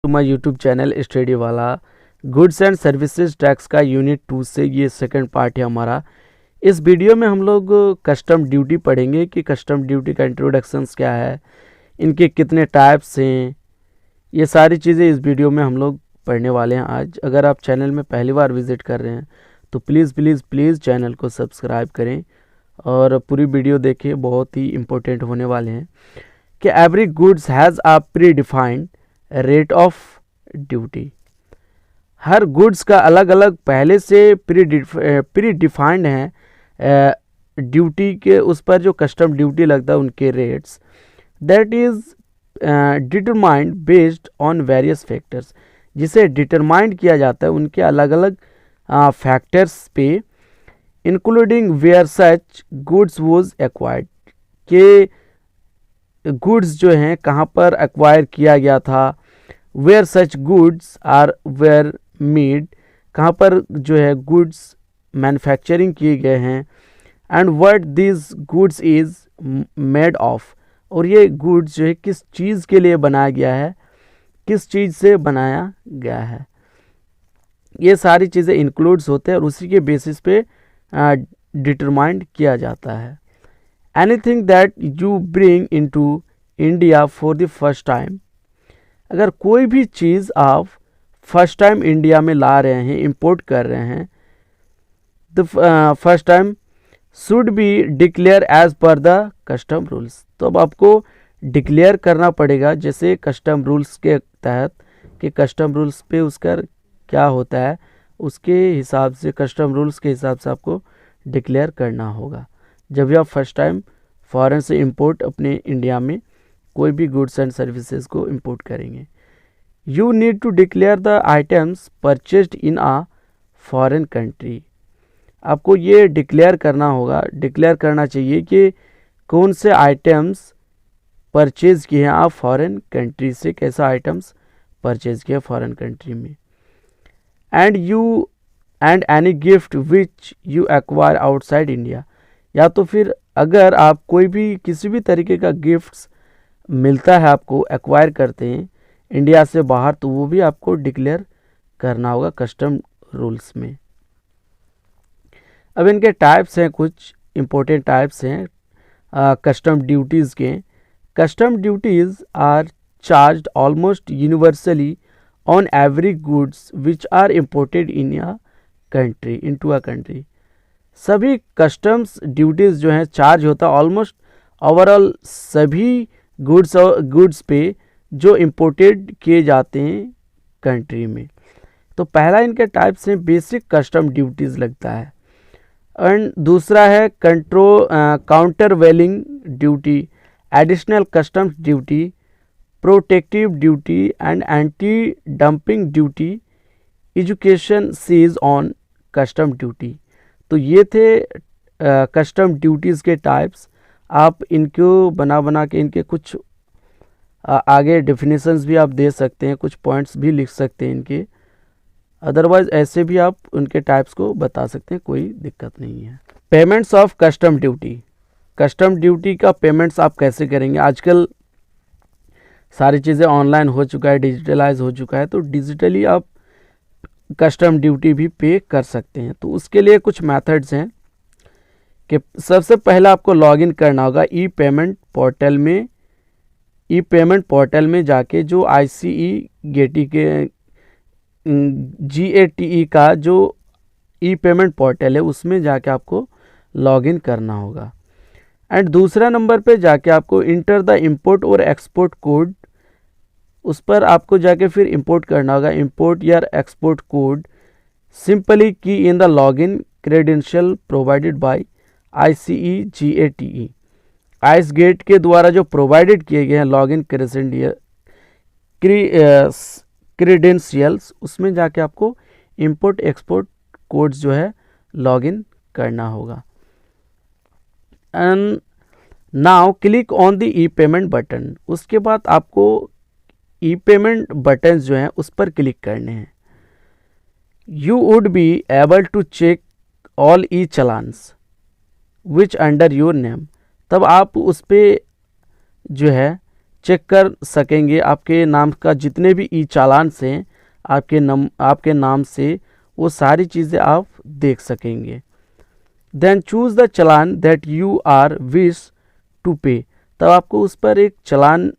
To my YouTube channel study वाला। Goods and services tax का unit 2 से ये सेकंड पार्ट है हमारा। इस वीडियो में हम लोग कस्टम ड्यूटी पढ़ेंगे कि कस्टम ड्यूटी का इंट्रोडक्शंस क्या है, इनके कितने टाइप्स हैं, ये सारी चीज़ें इस वीडियो में हम लोग पढ़ने वाले हैं आज। अगर आप चैनल में पहली बार विजिट कर रहे हैं तो प्लीज़ प्लीज़ प्लीज़ चैनल को सब्सक्राइब करें और पूरी वीडियो देखें, बहुत ही इम्पोर्टेंट होने वाले हैं। कि every goods has a predefined rate of duty. हर गुड्स का अलग अलग पहले से प्री डिफाइंड है ड्यूटी के, उस पर जो कस्टम ड्यूटी लगता है उनके rates, that is determined based on various factors, जिसे डिटरमाइंड किया जाता है उनके अलग अलग फैक्टर्स पे, including where such goods was acquired, के गुड्स जो हैं कहाँ पर एक्वायर किया गया था, where such goods are where made, कहाँ पर जो है गुड्स मैन्युफैक्चरिंग किए गए हैं, and what this goods is made of, और ये गुड्स जो है किस चीज़ के लिए बनाया गया है, किस चीज़ से बनाया गया है। ये सारी चीज़ें इंक्लूड्स होते हैं और उसी के बेसिस पे डिटरमाइंड किया जाता है। Anything that you bring into India for the first time, अगर कोई भी चीज़ आप फर्स्ट टाइम इंडिया में ला रहे हैं, इंपोर्ट कर रहे हैं, the first time should be declare as per the custom rules, तो अब आपको डिक्लेयर करना पड़ेगा जैसे कस्टम रूल्स के तहत कि कस्टम रूल्स पे उसका क्या होता है, उसके हिसाब से, कस्टम रूल्स के हिसाब से आपको डिक्लेयर करना होगा जब भी आप फर्स्ट टाइम फॉरेन से इंपोर्ट अपने इंडिया में कोई भी गुड्स एंड सर्विसेज को इंपोर्ट करेंगे। You need to declare the items purchased in a foreign country, आपको ये डिक्लेयर करना होगा, डिक्लेयर करना चाहिए कि कौन से आइटम्स परचेज किए हैं आप फॉरेन कंट्री से, कैसा आइटम्स परचेज किए फॉरेन कंट्री में। And any gift which you acquire outside India, या तो फिर अगर आप कोई भी किसी भी तरीके का गिफ्ट्स मिलता है आपको, एक्वायर करते हैं इंडिया से बाहर, तो वो भी आपको डिक्लेयर करना होगा कस्टम रूल्स में। अब इनके टाइप्स हैं, कुछ इंपॉर्टेंट टाइप्स हैं कस्टम ड्यूटीज़ के। Custom duties are charged almost universally on every goods which are imported in a country, into a country. सभी कस्टम्स ड्यूटीज़ जो हैं चार्ज होता है ऑलमोस्ट ओवरऑल सभी गुड्स पे जो इंपोर्टेड किए जाते हैं कंट्री में। तो पहला इनके टाइप्स हैं बेसिक कस्टम ड्यूटीज़ लगता है, एंड दूसरा है countervailing duty, additional customs duty, protective duty and anti dumping duty, education cess on custom duty. तो ये थे कस्टम ड्यूटीज़ के टाइप्स। आप इनको बना के इनके कुछ आगे डेफिनेशंस भी आप दे सकते हैं, कुछ पॉइंट्स भी लिख सकते हैं इनके, अदरवाइज ऐसे भी आप उनके टाइप्स को बता सकते हैं, कोई दिक्कत नहीं है। Payments of custom duty, custom duty का पेमेंट्स आप कैसे करेंगे, आजकल सारी चीज़ें ऑनलाइन हो चुका है, डिजिटलाइज हो चुका है, तो डिजिटली आप कस्टम ड्यूटी भी पे कर सकते हैं। तो उसके लिए कुछ मेथड्स हैं कि सबसे पहले आपको लॉगिन करना होगा ई पेमेंट पोर्टल में। ई पेमेंट पोर्टल में जाके जो ICE गेटी के GATE का जो ई पेमेंट पोर्टल है उसमें जाके आपको लॉगिन करना होगा। एंड दूसरा नंबर पे जाके आपको इंटर द इंपोर्ट और एक्सपोर्ट कोड, उस पर आपको जाके फिर इंपोर्ट करना होगा, इंपोर्ट या export code simply key in the login credential provided by ICE GATE, ice gate के द्वारा जो प्रोवाइडेड किए गए हैं लॉगिन क्रेडेंशियल्स, उसमें जाके आपको इंपोर्ट एक्सपोर्ट कोड्स जो है लॉगिन करना होगा। And now click on the E payment button, उसके बाद आपको ई पेमेंट बटन जो हैं उस पर क्लिक करने हैं। You would be able to check all e challans which under your name, तब आप उस पर जो है चेक कर सकेंगे। आपके नाम का जितने भी ई चालान हैं आपके नाम से, वो सारी चीज़ें आप देख सकेंगे। Then choose the challan that you are wish to pay. तब आपको उस पर एक चालान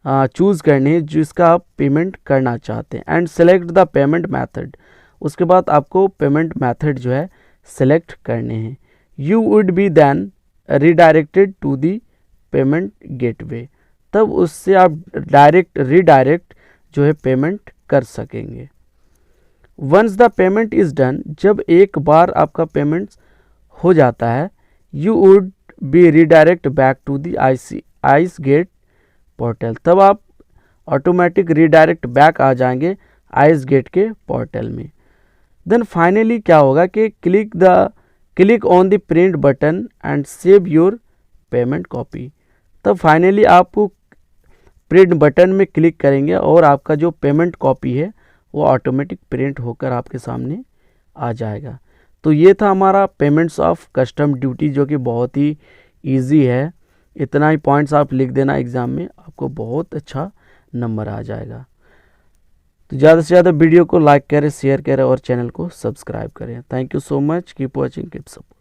चूज़ करनी है जिसका आप पेमेंट करना चाहते हैं। And select the payment method. उसके बाद आपको पेमेंट मेथड जो है सेलेक्ट करने हैं। You would be then redirected to the payment gateway. तब उससे आप रिडायरेक्ट जो है पेमेंट कर सकेंगे। Once the payment is done, जब एक बार आपका पेमेंट हो जाता है, you would be redirect back to the ice gate portal. तब आप ऑटोमेटिक रिडायरेक्ट बैक आ जाएंगे आइस गेट के पोर्टल में। देन फाइनली क्या होगा कि click on the print button and save your payment copy. तब फाइनली आप प्रिंट बटन में क्लिक करेंगे और आपका जो पेमेंट कॉपी है वो ऑटोमेटिक प्रिंट होकर आपके सामने आ जाएगा। तो ये था हमारा पेमेंट्स ऑफ कस्टम ड्यूटी, जो कि बहुत ही इजी है। इतना ही पॉइंट्स आप लिख देना एग्ज़ाम में, आपको बहुत अच्छा नंबर आ जाएगा। तो ज़्यादा से ज़्यादा वीडियो को लाइक करें, शेयर करें और चैनल को सब्सक्राइब करें। Thank you so much, keep watching, keep support.